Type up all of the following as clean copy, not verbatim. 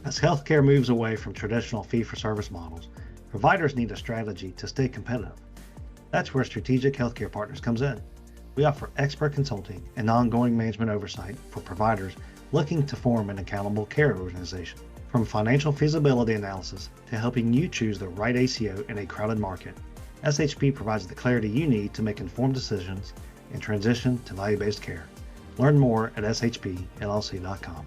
As healthcare moves away from traditional fee-for-service models, providers need a strategy to stay competitive. That's where Strategic Healthcare Partners comes in. We offer expert consulting and ongoing management oversight for providers looking to form an accountable care organization. From financial feasibility analysis to helping you choose the right ACO in a crowded market, SHP provides the clarity you need to make informed decisions and transition to value-based care. Learn more at shpllc.com.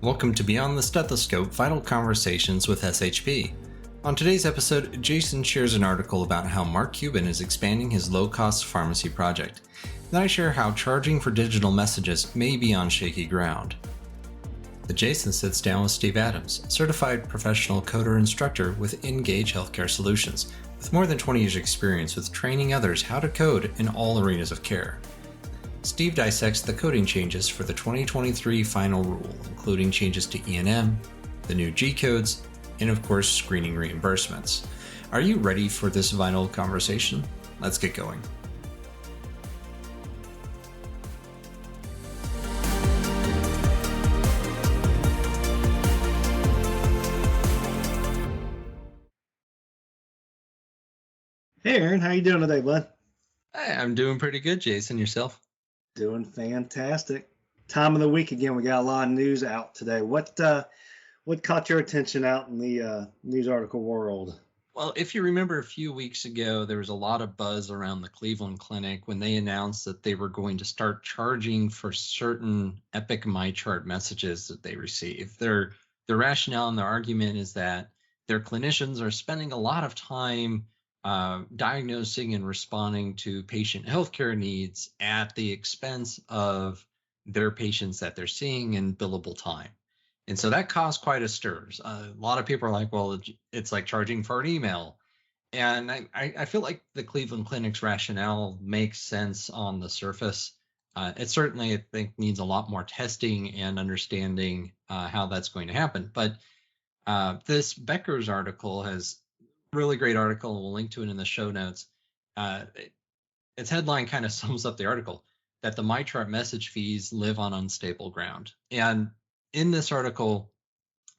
Welcome to Beyond the Stethoscope, Vital Conversations with SHP. On today's episode, Jason shares an article about how Mark Cuban is expanding his low-cost pharmacy project. Then I share how charging for digital messages may be on shaky ground. Then Jason sits down with Steve Adams, Certified Professional Coder Instructor with InGauge Healthcare Solutions, with more than 20 years experience with training others how to code in all arenas of care. Steve dissects the coding changes for the 2023 final rule, including changes to E&M, the new G-codes, and of course, screening reimbursements. Are you ready for this vital conversation? Let's get going. Hey Aaron, how you doing today, bud? Hey, I'm doing pretty good, Jason. Yourself? Doing fantastic. Time of the week again. We got a lot of news out today. What caught your attention out in the news article world? Well, if you remember a few weeks ago, there was a lot of buzz around the Cleveland Clinic when they announced that they were going to start charging for certain Epic MyChart messages that they receive. Their rationale and their argument is that their clinicians are spending a lot of time diagnosing and responding to patient healthcare needs at the expense of their patients that they're seeing in billable time. And so that caused quite a stir. A lot of people are like, well, it's like charging for an email. And I feel like the Cleveland Clinic's rationale makes sense on the surface. It certainly, I think, needs a lot more testing and understanding how that's going to happen. But this Becker's article has really great article, and we'll link to it in the show notes. Its headline kind of sums up the article, that the MyChart message fees live on unstable ground. And in this article,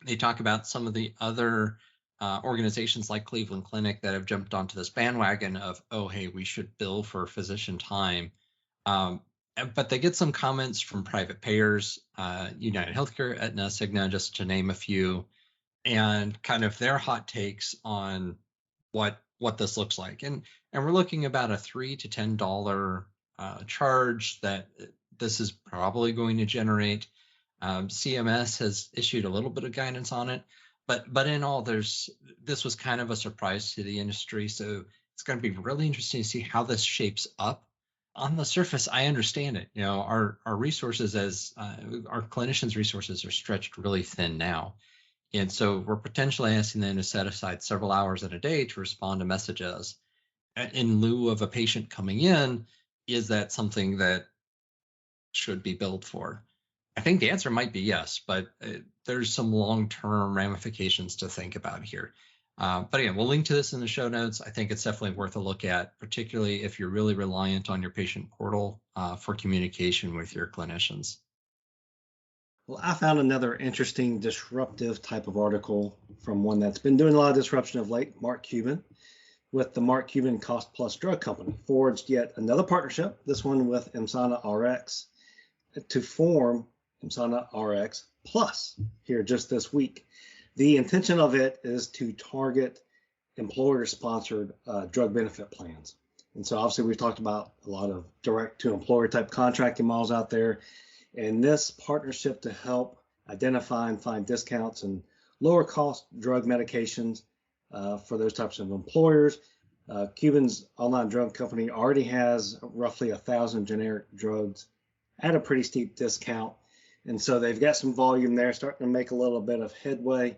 they talk about some of the other organizations like Cleveland Clinic that have jumped onto this bandwagon of, oh, hey, we should bill for physician time. But they get some comments from private payers, United Healthcare, Aetna, Cigna, just to name a few, and kind of their hot takes on what this looks like. And we're looking about a $3 to $10 charge that this is probably going to generate. CMS has issued a little bit of guidance on it, but in all, this was kind of a surprise to the industry. So it's going to be really interesting to see how this shapes up. On the surface, I understand it. You know, our resources as our clinicians' resources are stretched really thin now. And so we're potentially asking them to set aside several hours in a day to respond to messages in lieu of a patient coming in. Is that something that should be billed for? I think the answer might be yes, but there's some long-term ramifications to think about here. But again, we'll link to this in the show notes. I think it's definitely worth a look at, particularly if you're really reliant on your patient portal for communication with your clinicians. Well, I found another interesting disruptive type of article from one that's been doing a lot of disruption of late, Mark Cuban, with the Mark Cuban Cost Plus Drug Company, forged yet another partnership, this one with Emsana RX, to form Emsana RX Plus here just this week. The intention of it is to target employer-sponsored drug benefit plans. And so obviously we've talked about a lot of direct-to-employer type contracting models out there. And this partnership to help identify and find discounts and lower cost drug medications for those types of employers. Cuban's online drug company already has roughly 1,000 generic drugs at a pretty steep discount. And so they've got some volume there, starting to make a little bit of headway.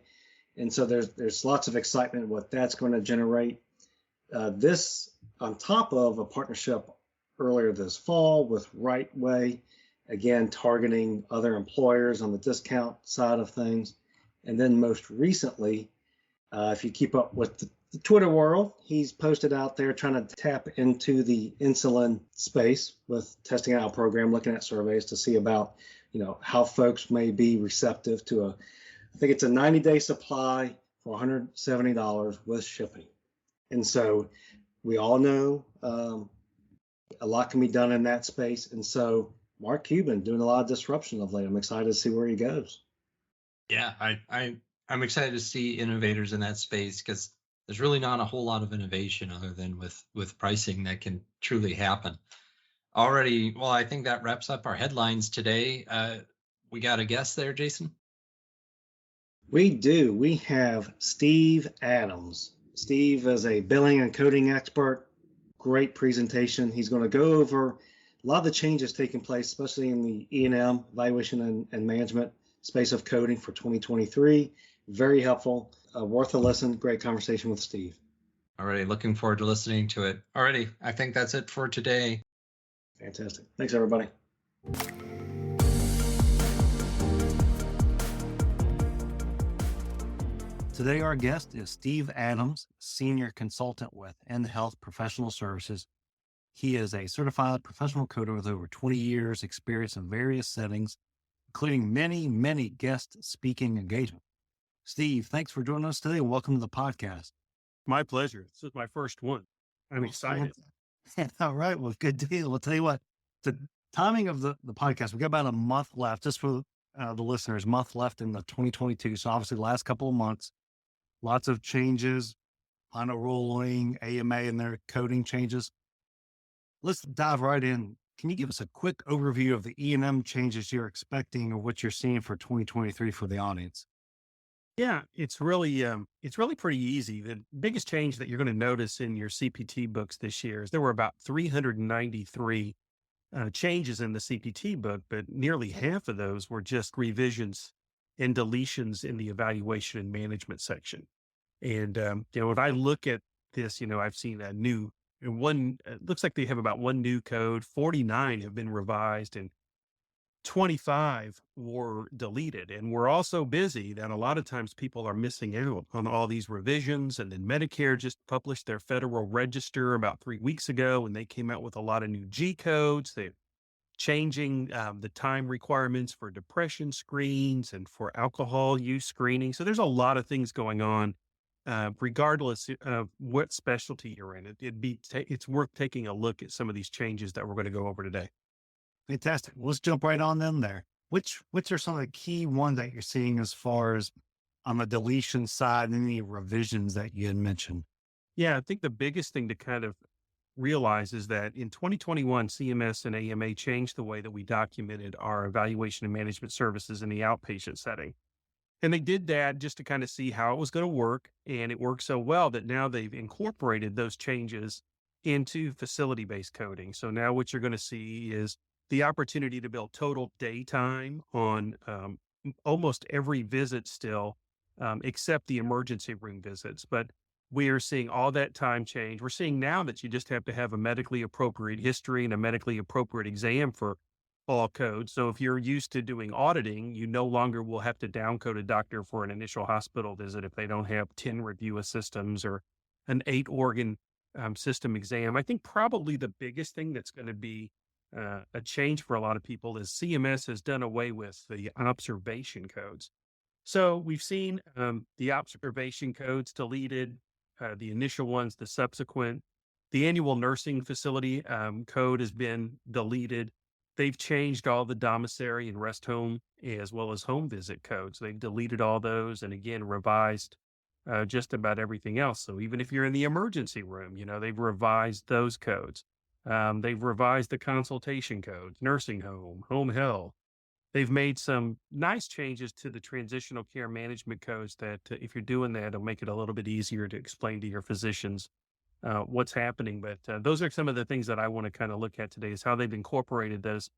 And so there's lots of excitement what that's going to generate. This on top of a partnership earlier this fall with Rightway again, targeting other employers on the discount side of things. And then most recently, if you keep up with the Twitter world, he's posted out there trying to tap into the insulin space with testing out a program, looking at surveys to see about, how folks may be receptive to I think it's a 90-day supply for $170 with shipping. And so we all know a lot can be done in that space. And so Mark Cuban doing a lot of disruption of late. I'm excited to see where he goes. Yeah, I'm excited to see innovators in that space because there's really not a whole lot of innovation other than with pricing that can truly happen. Already, well, I think that wraps up our headlines today. We got a guest there, Jason? We do. We have Steve Adams. Steve is a billing and coding expert. Great presentation. He's going to go over a lot of the changes taking place, especially in the E&M, evaluation and management space of coding for 2023. Very helpful. Worth a listen. Great conversation with Steve. Alrighty, looking forward to listening to it. Alrighty, I think that's it for today. Fantastic. Thanks, everybody. Today, our guest is Steve Adams, Senior Consultant with InHealth Professional Services. He is a certified professional coder with over 20 years experience in various settings, including many, many guest speaking engagements. Steve, thanks for joining us today and welcome to the podcast. My pleasure. This is my first one. I'm excited. All right. Well, good deal. I'll tell you what, the timing of the podcast, we got about a month left, just for the listeners, month left in the 2022. So obviously the last couple of months, lots of changes, final ruling, AMA and their coding changes. Let's dive right in. Can you give us a quick overview of the E&M changes you're expecting or what you're seeing for 2023 for the audience? Yeah, it's really pretty easy. The biggest change that you're going to notice in your CPT books this year is there were about 393 changes in the CPT book, but nearly half of those were just revisions and deletions in the evaluation and management section. And when I look at this, I've seen a new one. It looks like they have about one new code. 49 have been revised, and 25 were deleted. And we're all so busy that a lot of times people are missing out on all these revisions. And then Medicare just published their Federal Register about 3 weeks ago, and they came out with a lot of new G codes. They're changing the time requirements for depression screens and for alcohol use screening. So there's a lot of things going on, regardless of what specialty you're in. It's worth taking a look at some of these changes that we're going to go over today. Fantastic. Let's jump right on in there. Which are some of the key ones that you're seeing as far as on the deletion side and any revisions that you had mentioned? Yeah, I think the biggest thing to kind of realize is that in 2021, CMS and AMA changed the way that we documented our evaluation and management services in the outpatient setting. And they did that just to kind of see how it was going to work. And it worked so well that now they've incorporated those changes into facility-based coding. So now what you're going to see is the opportunity to build total daytime on almost every visit still, except the emergency room visits. But we are seeing all that time change. We're seeing now that you just have to have a medically appropriate history and a medically appropriate exam for all codes. So if you're used to doing auditing, you no longer will have to downcode a doctor for an initial hospital visit if they don't have 10 review systems or an 8-organ system exam. I think probably the biggest thing that's going to be a change for a lot of people is CMS has done away with the observation codes. So we've seen the observation codes deleted, the initial ones, the subsequent. The annual nursing facility code has been deleted. They've changed all the domiciliary and rest home as well as home visit codes. They've deleted all those and again revised just about everything else. So even if you're in the emergency room, they've revised those codes. They've revised the consultation codes, nursing home, home health. They've made some nice changes to the transitional care management codes that if you're doing that, it'll make it a little bit easier to explain to your physicians what's happening. But those are some of the things that I want to kind of look at today is how they've incorporated those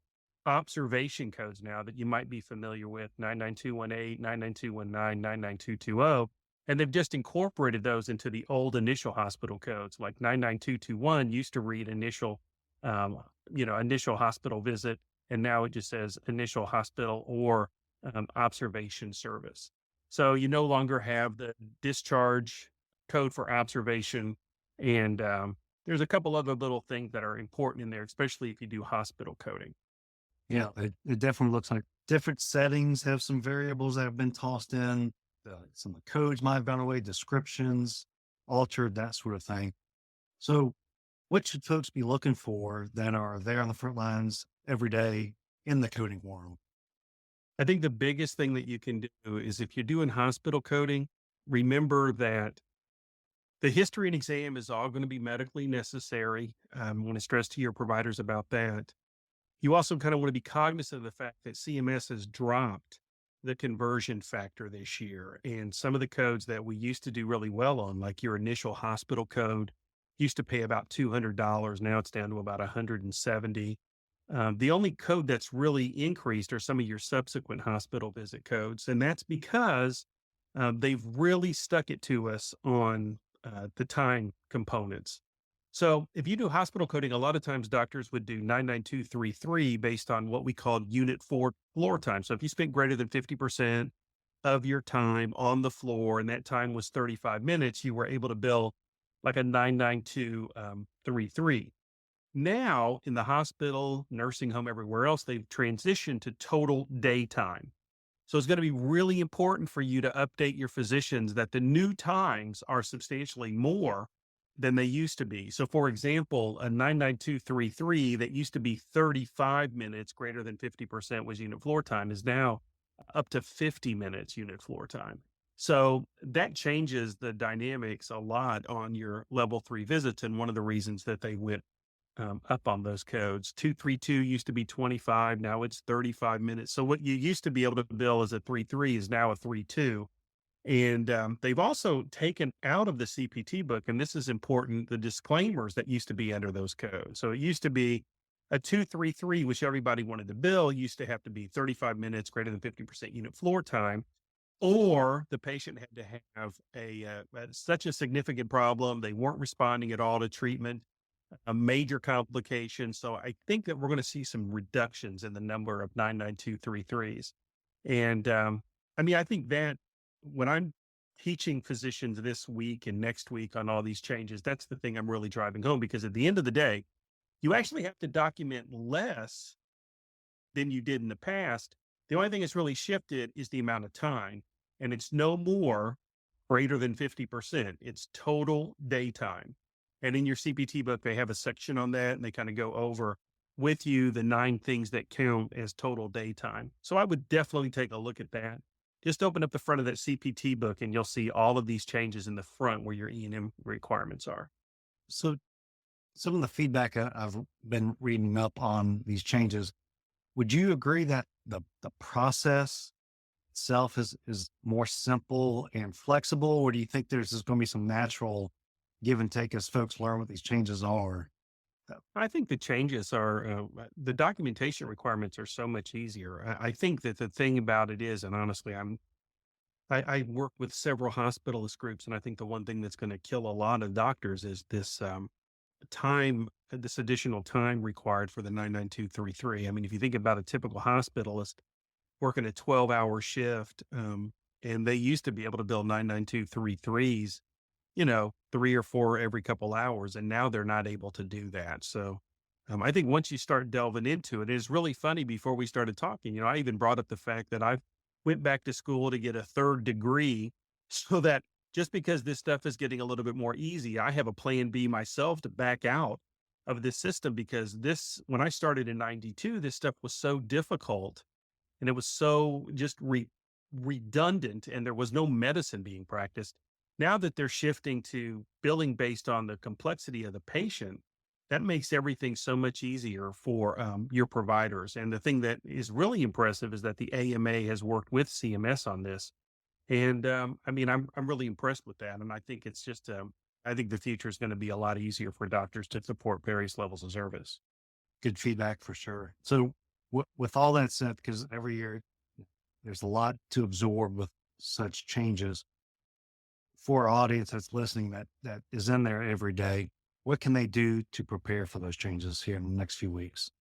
observation codes now that you might be familiar with, 99218, 99219, 99220. And they've just incorporated those into the old initial hospital codes, like 99221 used to read initial hospital visit, and now it just says initial hospital or observation service. So you no longer have the discharge code for observation. And there's a couple other little things that are important in there, especially if you do hospital coding. Yeah, it definitely looks like different settings have some variables that have been tossed in. Some of the codes might have gone away, descriptions altered, that sort of thing. So what should folks be looking for that are there on the front lines every day in the coding world? I think the biggest thing that you can do is if you're doing hospital coding, remember that the history and exam is all going to be medically necessary. I want to stress to your providers about that. You also kind of want to be cognizant of the fact that CMS has dropped the conversion factor this year. And some of the codes that we used to do really well on, like your initial hospital code, used to pay about $200. Now it's down to about $170. The only code that's really increased are some of your subsequent hospital visit codes. And that's because they've really stuck it to us on the time components. So if you do hospital coding, a lot of times doctors would do 99233 based on what we call unit 4 floor time. So if you spent greater than 50% of your time on the floor and that time was 35 minutes, you were able to bill like a 99233. Now in the hospital, nursing home, everywhere else, they've transitioned to total daytime. So it's going to be really important for you to update your physicians that the new times are substantially more than they used to be. So for example, a 99233 that used to be 35 minutes greater than 50% was unit floor time is now up to 50 minutes unit floor time. So that changes the dynamics a lot on your level 3 visits. And one of the reasons that they went up on those codes. 232 used to be 25. Now it's 35 minutes. So what you used to be able to bill as a 33 is now a 32. And they've also taken out of the CPT book, and this is important, the disclaimers that used to be under those codes. So it used to be a 233, which everybody wanted to bill, used to have to be 35 minutes greater than 50% unit floor time, or the patient had to have such a significant problem, they weren't responding at all to treatment, a major complication. So I think that we're going to see some reductions in the number of 99233s. And I think that when I'm teaching physicians this week and next week on all these changes, that's the thing I'm really driving home, because at the end of the day, you actually have to document less than you did in the past. The only thing that's really shifted is the amount of time, and it's no more greater than 50%. It's total daytime. And in your CPT book, they have a section on that, and they kind of go over with you the 9 things that count as total daytime. So I would definitely take a look at that. Just open up the front of that CPT book and you'll see all of these changes in the front where your E&M requirements are. So some of the feedback I've been reading up on these changes, would you agree that the process itself is more simple and flexible, or do you think there's just going to be some natural give and take as folks learn what these changes are? I think the changes are, the documentation requirements are so much easier. I think that the thing about it is, and honestly, I work with several hospitalist groups, and I think the one thing that's going to kill a lot of doctors is this this additional time required for the 99233. I mean, if you think about a typical hospitalist working a 12-hour shift, and they used to be able to bill 99233s, 3 or 4 every couple hours. And now they're not able to do that. So I think once you start delving into it, it's really funny. Before we started talking, I even brought up the fact that I went back to school to get a 3rd degree, so that just because this stuff is getting a little bit more easy, I have a plan B myself to back out of this system, because when I started in 92, this stuff was so difficult and it was so just redundant, and there was no medicine being practiced. Now that they're shifting to billing based on the complexity of the patient, that makes everything so much easier for your providers. And the thing that is really impressive is that the AMA has worked with CMS on this. And I'm really impressed with that. And I think it's just, I think the future is going to be a lot easier for doctors to support various levels of service. Good feedback for sure. So with all that said, because every year there's a lot to absorb with such changes, for our audience that's listening that is in there every day, what can they do to prepare for those changes here in the next few weeks?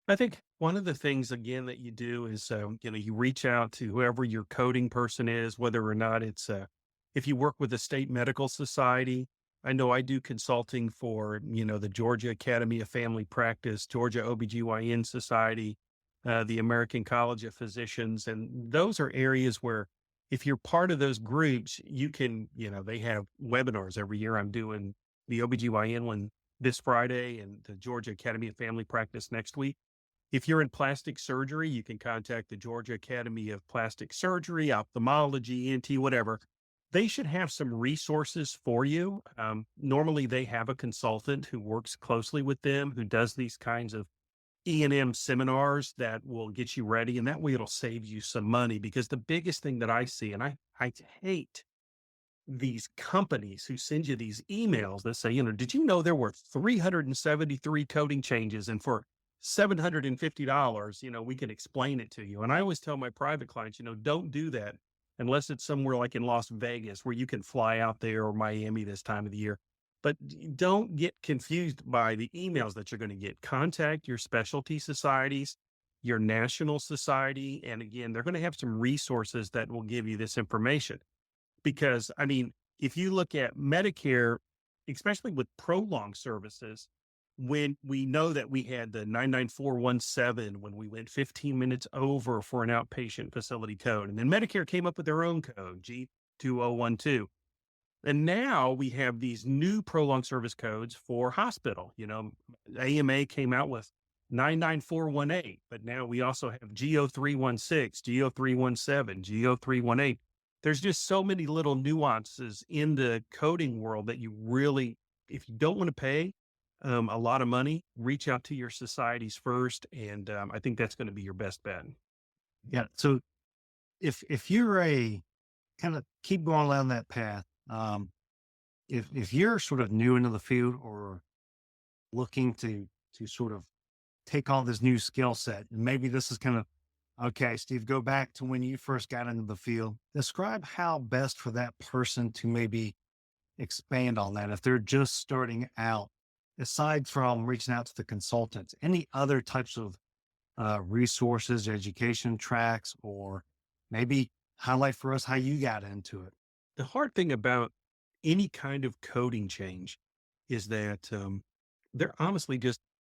I think One of the things, again, that you do is, you reach out to whoever your coding person is, whether or not it's, if you work with the state medical society. I know I do consulting for, the Georgia Academy of Family Practice, Georgia OBGYN Society, the American College of Physicians. And those are areas where if you're part of those groups, you can, they have webinars every year. I'm doing the OBGYN one this Friday and the Georgia Academy of Family Practice next week. If you're in plastic surgery, you can contact the Georgia Academy of Plastic Surgery, ophthalmology, ENT, whatever. They should have some resources for you. Normally, they have a consultant who works closely with them, who does these kinds of E&M seminars that will get you ready. And that way it'll save you some money, because the biggest thing that I see, and I hate these companies who send you these emails that say, did you know there were 373 coding changes, and for $750, we can explain it to you. And I always tell my private clients, don't do that unless it's somewhere like in Las Vegas where you can fly out there, or Miami this time of the year. But don't get confused by the emails that you're going to get. Contact your specialty societies, your national society. And again, they're going to have some resources that will give you this information. Because, if you look at Medicare, especially with prolonged services, when we know that we had the 99417, when we went 15 minutes over for an outpatient facility code, and then Medicare came up with their own code, G2012. And now we have these new prolonged service codes for hospital. AMA came out with 99418, but now we also have G0316, G0317, G0318. There's just so many little nuances in the coding world that you really, if you don't want to pay a lot of money, reach out to your societies first. And I think that's going to be your best bet. Yeah. So if you're kind of keep going down that path, if you're sort of new into the field or looking to sort of take on this new skill set, and maybe this is kind of, okay, Steve, go back to when you first got into the field. Describe how best for that person to maybe expand on that. If they're just starting out, aside from reaching out to the consultants, any other types of resources, education tracks, or maybe highlight for us how you got into it. The hard thing about any kind of coding change is that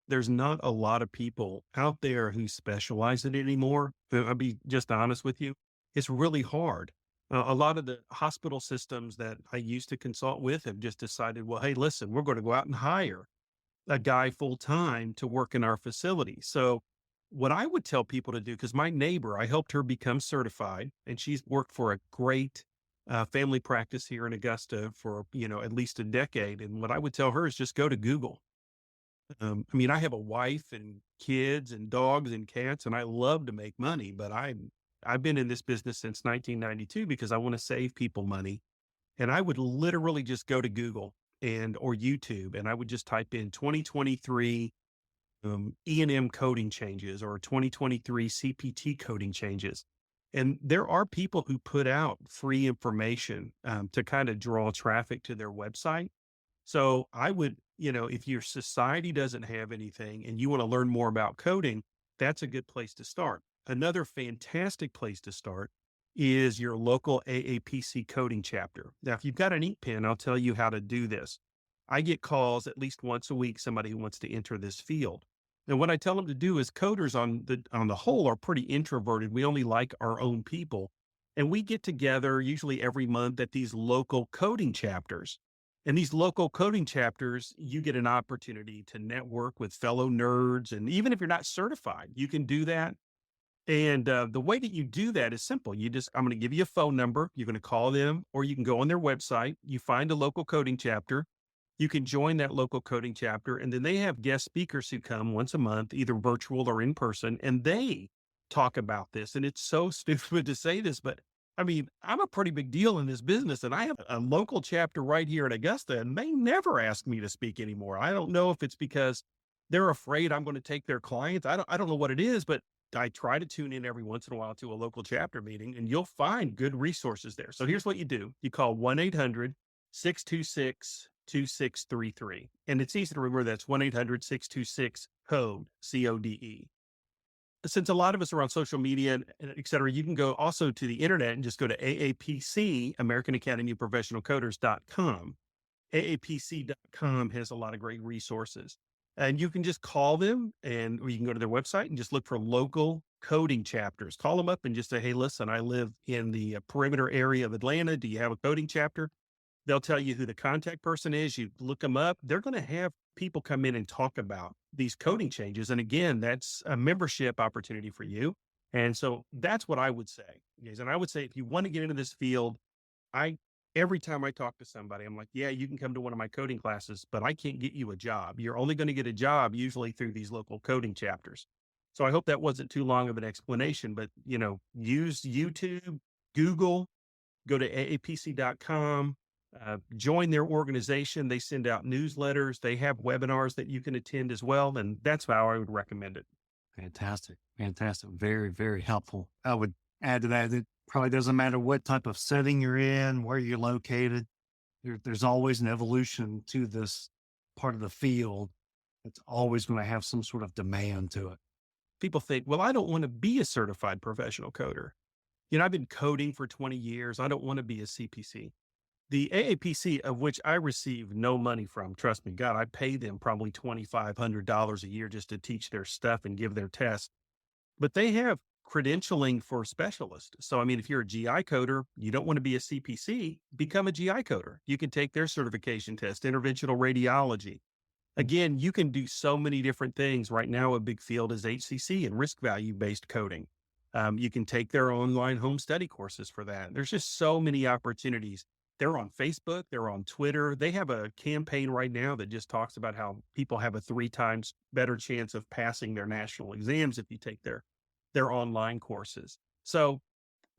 there's not a lot of people out there who specialize in it anymore. I'll be just honest with you. It's really hard. A lot of the hospital systems that I used to consult with have just decided, well, hey, listen, we're going to go out and hire a guy full time to work in our facility. So what I would tell people to do, because my neighbor, I helped her become certified, and she's worked for a great family practice here in Augusta for, at least a decade. And what I would tell her is just go to Google. I have a wife and kids and dogs and cats, and I love to make money, but I've been in this business since 1992 because I want to save people money. And I would literally just go to Google or YouTube, and I would just type in 2023 E&M coding changes or 2023 CPT coding changes. And there are people who put out free information to kind of draw traffic to their website. So I would, if your society doesn't have anything and you want to learn more about coding, that's a good place to start. Another fantastic place to start is your local AAPC coding chapter. Now, if you've got an ink pen, I'll tell you how to do this. I get calls at least once a week, somebody who wants to enter this field. And what I tell them to do is coders on the whole are pretty introverted. We only like our own people. And we get together usually every month at these local coding chapters. And these local coding chapters, you get an opportunity to network with fellow nerds. And even if you're not certified, you can do that. And the way that you do that is simple. I'm going to give you a phone number. You're going to call them, or you can go on their website. You find a local coding chapter. You can join that local coding chapter, and then they have guest speakers who come once a month, either virtual or in person, and they talk about this. And it's so stupid to say this, but I'm a pretty big deal in this business, and I have a local chapter right here in Augusta, and they never ask me to speak anymore. I don't know if it's because they're afraid I'm going to take their clients. I don't know what it is, but I try to tune in every once in a while to a local chapter meeting, and you'll find good resources there. So here's what you do. You call 1-800-626-2633. And it's easy to remember. That's 1-800-626-CODE, CODE. since a lot of us are on social media, and et cetera, you can go also to the internet and just go to AAPC, American Academy of Professional Coders.com. AAPC.com has a lot of great resources. And you can just call them, or you can go to their website and just look for local coding chapters. Call them up and just say, hey, listen, I live in the perimeter area of Atlanta. Do you have a coding chapter? They'll tell you who the contact person is. You look them up. They're going to have people come in and talk about these coding changes. And again, that's a membership opportunity for you. And so that's what I would say, guys. And I would say, if you want to get into this field, every time I talk to somebody, I'm like, yeah, you can come to one of my coding classes, but I can't get you a job. You're only going to get a job usually through these local coding chapters. So I hope that wasn't too long of an explanation, but use YouTube, Google, go to AAPC.com, join their organization. They send out newsletters. They have webinars that you can attend as well. And that's how I would recommend it. Fantastic. Very, very helpful. I would add to that, it probably doesn't matter what type of setting you're in, where you're located. There's always an evolution to this part of the field. It's always going to have some sort of demand to it. People think, well, I don't want to be a certified professional coder. I've been coding for 20 years. I don't want to be a CPC. The AAPC, of which I receive no money from, trust me, God, I pay them probably $2,500 a year just to teach their stuff and give their tests. But they have credentialing for specialists. So, if you're a GI coder, you don't want to be a CPC, become a GI coder. You can take their certification test, interventional radiology. Again, you can do so many different things. Right now, a big field is HCC and risk value-based coding. You can take their online home study courses for that. There's just so many opportunities. They're on Facebook. They're on Twitter. They have a campaign right now that just talks about how people have a 3 times better chance of passing their national exams if you take their online courses. So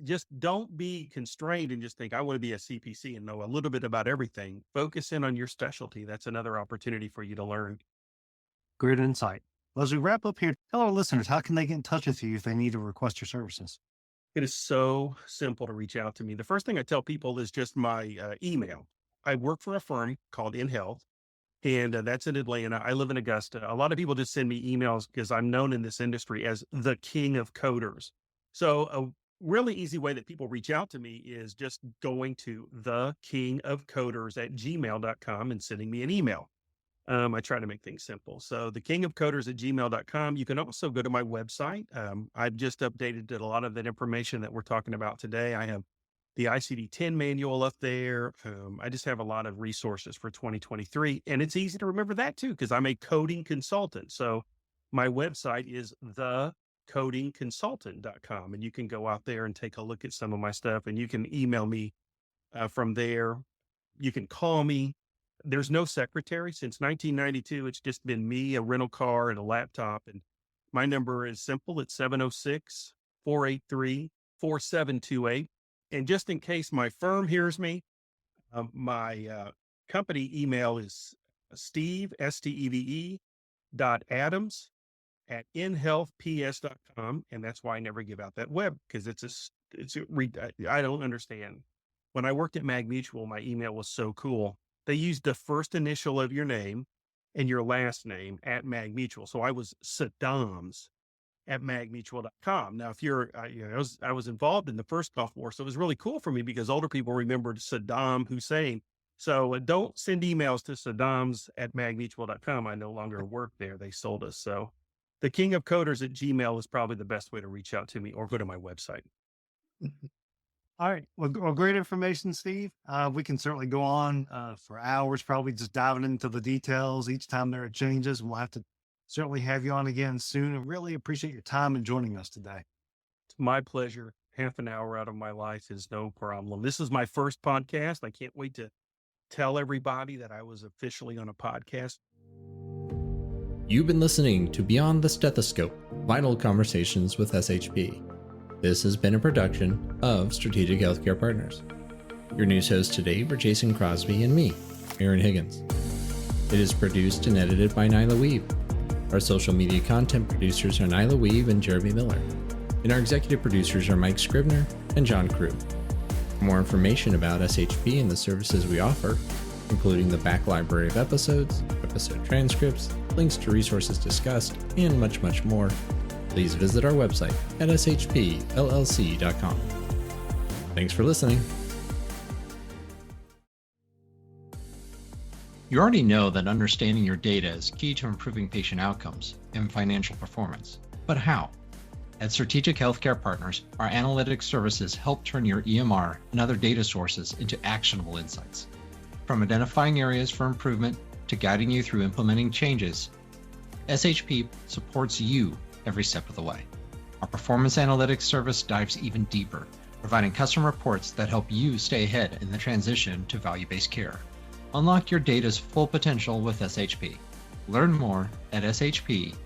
just don't be constrained and just think, I want to be a CPC and know a little bit about everything. Focus in on your specialty. That's another opportunity for you to learn. Great insight. Well, as we wrap up here, tell our listeners, how can they get in touch with you if they need to request your services? It is so simple to reach out to me. The first thing I tell people is just my email. I work for a firm called InHealth, and that's in Atlanta. I live in Augusta. A lot of people just send me emails because I'm known in this industry as the king of coders. So a really easy way that people reach out to me is just going to thekingofcoders@gmail.com and sending me an email. I try to make things simple. So thekingofcoders@gmail.com. You can also go to my website. I've just updated a lot of that information that we're talking about today. I have the ICD-10 manual up there. I just have a lot of resources for 2023. And it's easy to remember that too, because I'm a coding consultant. So my website is thecodingconsultant.com. And you can go out there and take a look at some of my stuff, and you can email me from there. You can call me. There's no secretary. Since 1992, it's just been me, a rental car, and a laptop. And my number is simple. It's 706-483-4728. And just in case my firm hears me, my company email is Steve, STEVE, .adams@inhealthps.com. And that's why I never give out that web, because I don't understand. When I worked at MagMutual, my email was so cool. They used the first initial of your name and your last name at MagMutual. So I was Saddam's at magmutual.com. Now, if you're, I was involved in the first Gulf War, so it was really cool for me because older people remembered Saddam Hussein. So don't send emails to Saddam's at magmutual.com. I no longer work there. They sold us. So the kingofcoders@gmail is probably the best way to reach out to me, or go to my website. All right. Well, great information, Steve. We can certainly go on for hours, probably just diving into the details each time there are changes. We'll have to certainly have you on again soon. I really appreciate your time and joining us today. It's my pleasure. Half an hour out of my life is no problem. This is my first podcast. I can't wait to tell everybody that I was officially on a podcast. You've been listening to Beyond the Stethoscope, Vital Conversations with SHP. This has been a production of Strategic Healthcare Partners. Your news hosts today were Jason Crosby and me, Aron Higgins. It is produced and edited by Nyla Wiebe. Our social media content producers are Nyla Wiebe and Jeremy Miller. And our executive producers are Mike Scribner and John Crew. For more information about SHP and the services we offer, including the back library of episodes, episode transcripts, links to resources discussed, and much, much more, please visit our website at shpllc.com. Thanks for listening. You already know that understanding your data is key to improving patient outcomes and financial performance. But how? At Strategic Healthcare Partners, our analytics services help turn your EMR and other data sources into actionable insights. From identifying areas for improvement to guiding you through implementing changes, SHP supports you every step of the way. Our performance analytics service dives even deeper, providing custom reports that help you stay ahead in the transition to value-based care. Unlock your data's full potential with SHP. Learn more at shpllc.com.